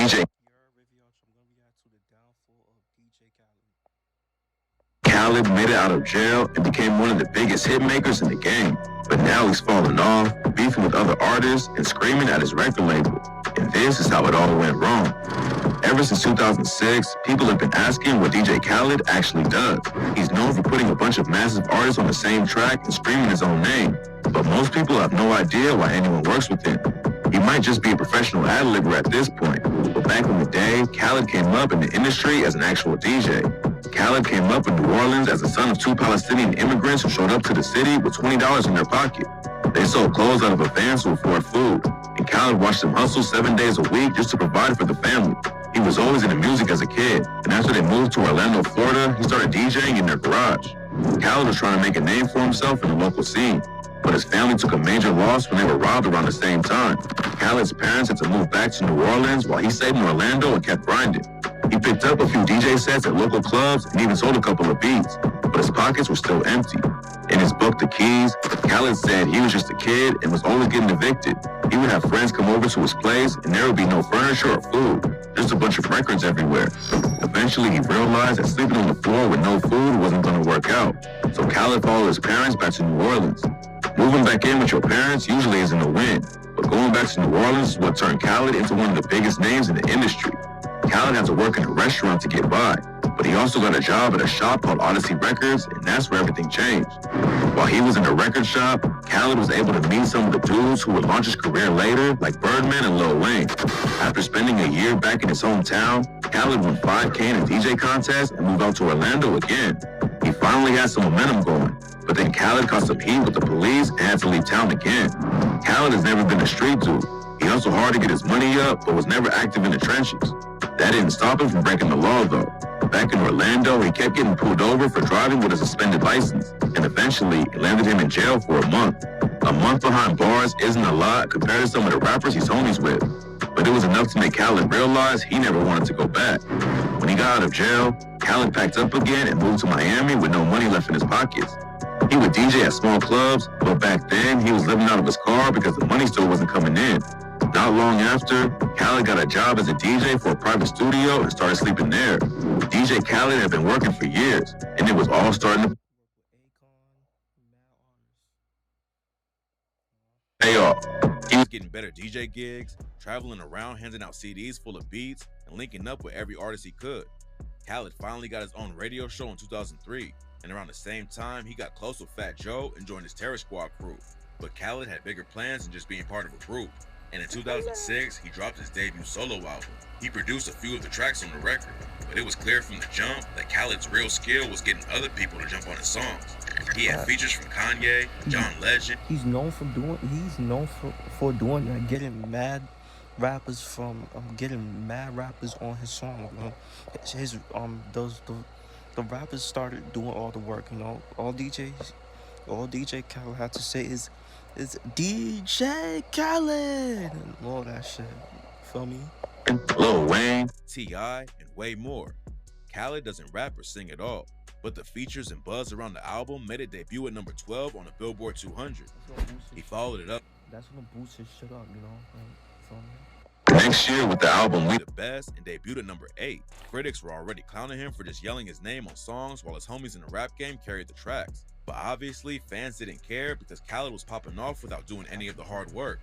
DJ Khaled made it out of jail and became one of the biggest hit makers in the game. But now he's falling off, beefing with other artists and screaming at his record label. And this is how it all went wrong. Ever since 2006, people have been asking what DJ Khaled actually does. He's known for putting a bunch of massive artists on the same track and screaming his own name. But most people have no idea why anyone works with him. He might just be a professional ad-libber at this point. But back in the day, Khaled came up in the industry as an actual DJ. Khaled came up in New Orleans as the son of two Palestinian immigrants who showed up to the city with $20 in their pocket. They sold clothes out of a van to afford food, and Khaled watched them hustle 7 days a week just to provide for the family. He was always into music as a kid, and after they moved to Orlando, Florida, he started DJing in their garage. Khaled was trying to make a name for himself in the local scene, but his family took a major loss when they were robbed around the same time. Khaled's parents had to move back to New Orleans while he stayed in Orlando and kept grinding. He picked up a few DJ sets at local clubs and even sold a couple of beats, but his pockets were still empty. In his book, The Keys, Khaled said he was just a kid and was always getting evicted. He would have friends come over to his place and there would be no furniture or food, just a bunch of records everywhere. Eventually, he realized that sleeping on the floor with no food wasn't going to work out, so Khaled followed his parents back to New Orleans. Moving back in with your parents usually isn't a win, but going back to New Orleans is what turned Khaled into one of the biggest names in the industry. Khaled had to work in a restaurant to get by, but he also got a job at a shop called Odyssey Records, and that's where everything changed. While he was in the record shop, Khaled was able to meet some of the dudes who would launch his career later, like Birdman and Lil Wayne. After spending a year back in his hometown, Khaled won 5K in a DJ contest and moved out to Orlando again. He finally had some momentum going, but then Khaled caught some heat with the police and had to leave town again. Khaled has never been a street dude. He hustled hard to get his money up, but was never active in the trenches. That didn't stop him from breaking the law, though. Back in Orlando, he kept getting pulled over for driving with a suspended license, and eventually it landed him in jail for a month. A month behind bars isn't a lot compared to some of the rappers he's homies with, but it was enough to make Khaled realize he never wanted to go back. When he got out of jail, Khaled packed up again and moved to Miami with no money left in his pockets. He would DJ at small clubs, but back then he was living out of his car because the money still wasn't coming in. Not long after, Khaled got a job as a DJ for a private studio and started sleeping there. DJ Khaled had been working for years, and it was all starting to pay off. He was getting better DJ gigs, traveling around handing out CDs full of beats, and linking up with every artist he could. Khaled finally got his own radio show in 2003, and around the same time, he got close with Fat Joe and joined his Terror Squad crew. But Khaled had bigger plans than just being part of a group. And in 2006, he dropped his debut solo album. He produced a few of the tracks on the record, but it was clear from the jump that Khaled's real skill was getting other people to jump on his songs. He had features from Kanye, John Legend. He's known for doing that, getting mad rappers on his song. You know, the rappers started doing all the work. You know, all DJ Khaled had to say is DJ Khaled and all that shit. Feel me? Lil Wayne, T.I., and way more. Khaled doesn't rap or sing at all, but the features and buzz around the album made it debut at number 12 on the Billboard 200. He followed it up. That's gonna boost his shit up, you know? Feel me? next year with the album We the Best and debuted at number 8. Critics were already clowning him for just yelling his name on songs while his homies in the rap game carried the tracks. But obviously, fans didn't care because Khaled was popping off without doing any of the hard work.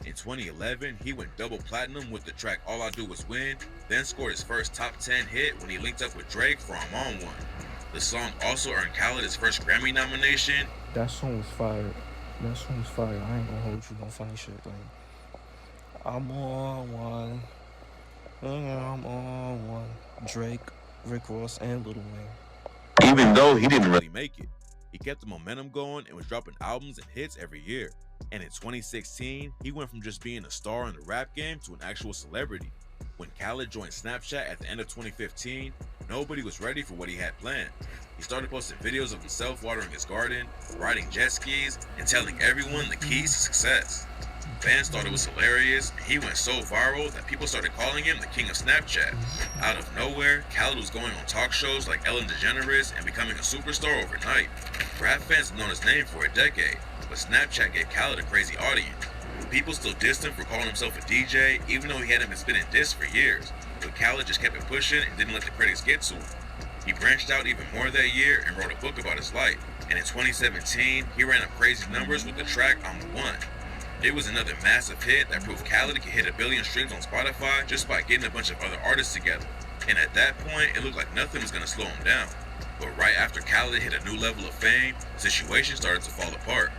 In 2011, he went double platinum with the track All I Do Is Win, then scored his first top 10 hit when he linked up with Drake for I'm On One. The song also earned Khaled his first Grammy nomination. That song was fire. I ain't gonna hold you, no funny shit. Like, I'm on one. I'm on one. Drake, Rick Ross, and Lil Wayne. Even though he didn't really make it, he kept the momentum going and was dropping albums and hits every year. And in 2016, he went from just being a star in the rap game to an actual celebrity. When Khaled joined Snapchat at the end of 2015, nobody was ready for what he had planned. He started posting videos of himself watering his garden, riding jet skis, and telling everyone the keys to success. Fans thought it was hilarious, and he went so viral that people started calling him the king of Snapchat. Out of nowhere, Khaled was going on talk shows like Ellen DeGeneres and becoming a superstar overnight. Rap fans have known his name for a decade, but Snapchat gave Khaled a crazy audience. people still dissed him for calling himself a DJ, even though he hadn't been spitting diss for years. But Khaled just kept it pushing and didn't let the critics get to him. He branched out even more that year and wrote a book about his life. And in 2017, he ran up crazy numbers with the track I'm the One. It was another massive hit that proved Khaled could hit 1 billion streams on Spotify just by getting a bunch of other artists together. And at that point, it looked like nothing was going to slow him down. But right after Khaled hit a new level of fame, the situation started to fall apart.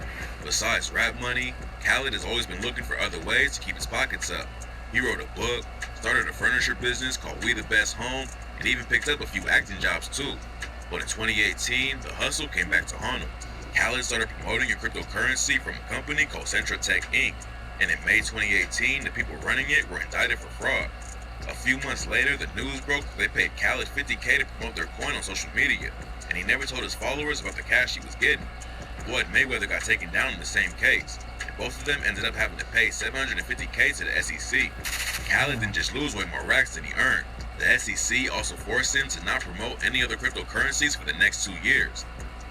Besides rap money, Khaled has always been looking for other ways to keep his pockets up. He wrote a book, started a furniture business called We the Best Home, and even picked up a few acting jobs too. But in 2018, the hustle came back to haunt him. Khaled started promoting a cryptocurrency from a company called Tech Inc. And in May 2018, the people running it were indicted for fraud. A few months later, the news broke that they paid Khaled $50K to promote their coin on social media, and he never told his followers about the cash he was getting. Floyd Mayweather got taken down in the same case, and both of them ended up having to pay $750K to the SEC. Khaled didn't just lose way more racks than he earned. The SEC also forced him to not promote any other cryptocurrencies for the next 2 years.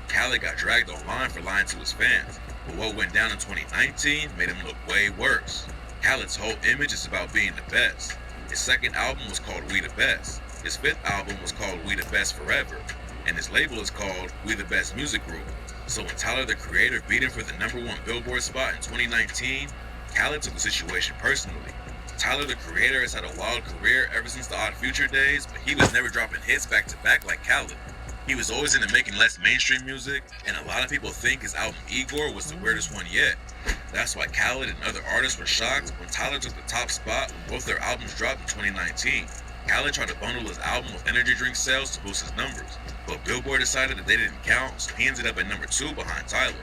Khaled got dragged online for lying to his fans, but what went down in 2019 made him look way worse. Khaled's whole image is about being the best. His second album was called We the Best. His fifth album was called We the Best Forever, and his label is called We the Best Music Group. So when Tyler the Creator beat him for the #1 Billboard spot in 2019, Khaled took the situation personally. Tyler the Creator has had a wild career ever since the Odd Future days, but he was never dropping hits back to back like Khaled. He was always into making less mainstream music, and a lot of people think his album Igor was the weirdest one yet. That's why Khaled and other artists were shocked when Tyler took the top spot when both their albums dropped in 2019. Khaled tried to bundle his album with energy drink sales to boost his numbers, but Billboard decided that they didn't count, so he ended up at #2 behind Tyler.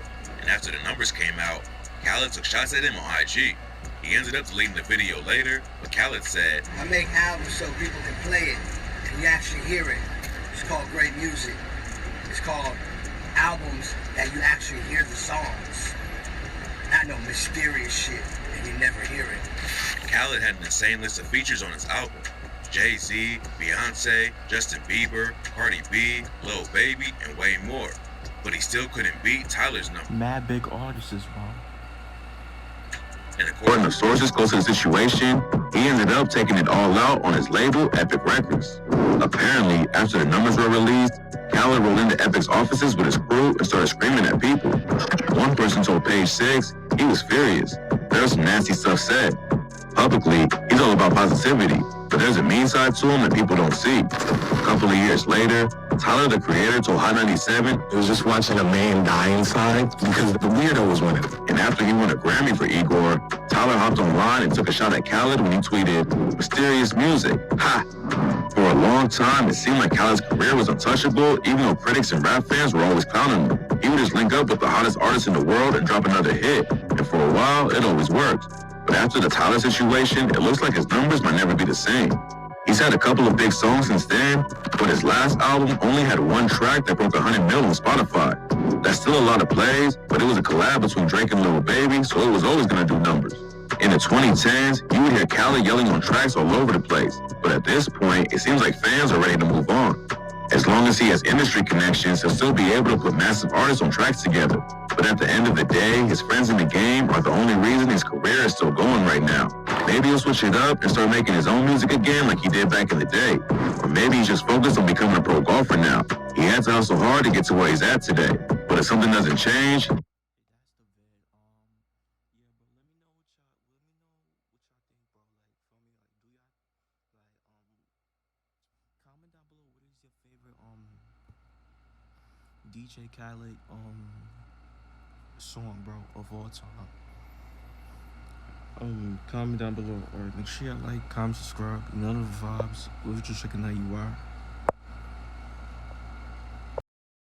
And after the numbers came out, Khaled took shots at him on IG. He ended up deleting the video later, but Khaled said, I make albums so people can play it, and you actually hear it. It's called great music. It's called albums that you actually hear the songs. Not no mysterious shit and you never hear it. Khaled had an insane list of features on his album. Jay-Z, Beyonce, Justin Bieber, Cardi B, Lil Baby, and way more. But he still couldn't beat Tyler's number. Mad big artists, bro. And According to sources close to the situation, he ended up taking it all out on his label, Epic Records. Apparently, after the numbers were released, Khaled rolled into Epic's offices with his crew and started screaming at people. One person told Page 6 he was furious. There was some nasty stuff said. Publicly, he's all about positivity, but there's a mean side to him that people don't see. A couple of years later, Tyler the Creator told Hot 97 It was just watching a man die inside because the weirdo was winning. and after he won a Grammy for Igor, Tyler hopped online and took a shot at Khaled when he tweeted, "Mysterious music, ha!" For a long time, it seemed like Khaled's career was untouchable, even though critics and rap fans were always clowning him. He would just link up with the hottest artists in the world and drop another hit, and for a while, it always worked. But after the Tyler situation, it looks like his numbers might never be the same. He's had a couple of big songs since then, but his last album only had one track that broke 100 mil on Spotify. That's still a lot of plays, but it was a collab between Drake and Lil Baby, so it was always gonna do numbers. In the 2010s, you would hear Khaled yelling on tracks all over the place, but at this point, it seems like fans are ready to move on. As long as he has industry connections, he'll still be able to put massive artists on tracks together. But at the end of the day, his friends in the game are the only reason his career is still going right now. Maybe he'll switch it up and start making his own music again like he did back in the day. Or maybe he's just focused on becoming a pro golfer now. He had to hustle hard to get to where he's at today. But if something doesn't change, Comment down below what is your favorite DJ Khaled song, bro, of all time. Comment down below. Alright, make sure you like, comment, subscribe. None of the vibes. Whoever you're checking out, you are.